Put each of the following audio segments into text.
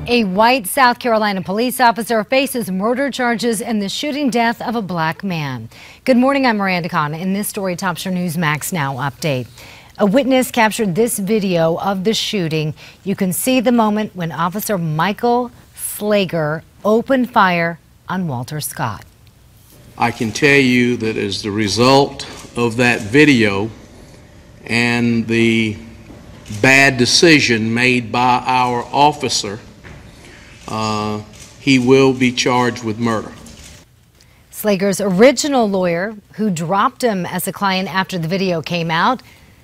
A white South Carolina police officer faces murder charges in the shooting death of a black man. Good morning, I'm Miranda Khan. In this story tops your Newsmax Now update. A witness captured this video of the shooting. You can see the moment when Officer Michael Slager opened fire on Walter Scott. I can tell you that as the result of that video and the bad decision made by our officer, he will be charged with murder. Slager's original lawyer, who dropped him as a client after the video came out,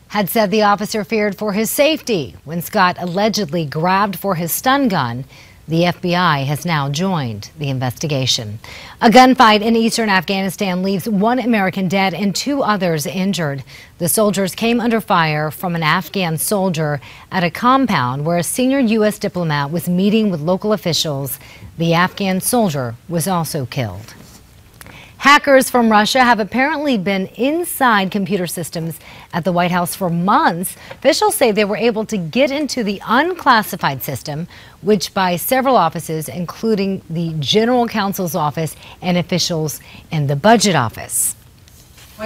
had said the officer feared for his safety when Scott allegedly grabbed for his stun gun. The FBI has now joined the investigation. A gunfight in eastern Afghanistan leaves one American dead and two others injured. The soldiers came under fire from an Afghan soldier at a compound where a senior U.S. diplomat was meeting with local officials. The Afghan soldier was also killed. Hackers from Russia have apparently been inside computer systems at the White House for months. Officials say they were able to get into the unclassified system, which by several offices, including the General Counsel's office and officials in the Budget Office.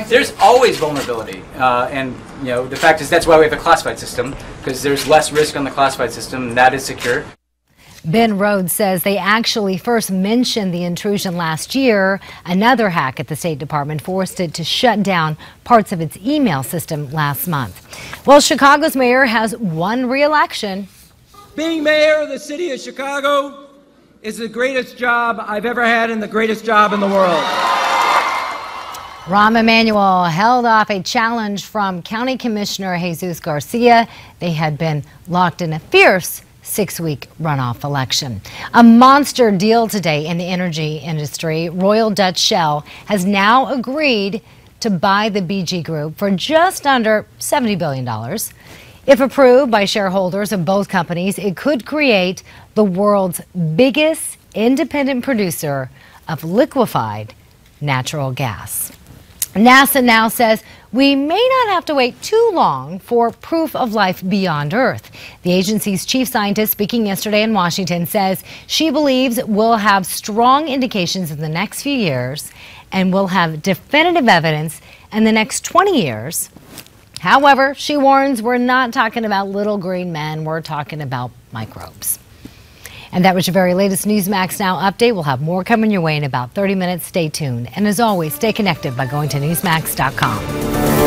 There's always vulnerability, and the fact is that's why we have a classified system, because there's less risk on the classified system, and that is secure. Ben Rhodes says they actually first mentioned the intrusion last year. Another hack at the State Department forced it to shut down parts of its email system last month. Well, Chicago's mayor has won re-election. Being mayor of the city of Chicago is the greatest job I've ever had and the greatest job in the world. Rahm Emanuel held off a challenge from County Commissioner Jesus Garcia. They had been locked in a fierce 6-week runoff election. A monster deal today in the energy industry. Royal Dutch Shell has now agreed to buy the BG Group for just under $70 billion. If approved by shareholders of both companies, it could create the world's biggest independent producer of liquefied natural gas. NASA now says we may not have to wait too long for proof of life beyond Earth. The agency's chief scientist, speaking yesterday in Washington, says she believes we'll have strong indications in the next few years and we'll have definitive evidence in the next 20 years. However, she warns we're not talking about little green men, we're talking about microbes. And that was your very latest Newsmax Now update. We'll have more coming your way in about 30 minutes. Stay tuned. And as always, stay connected by going to Newsmax.com.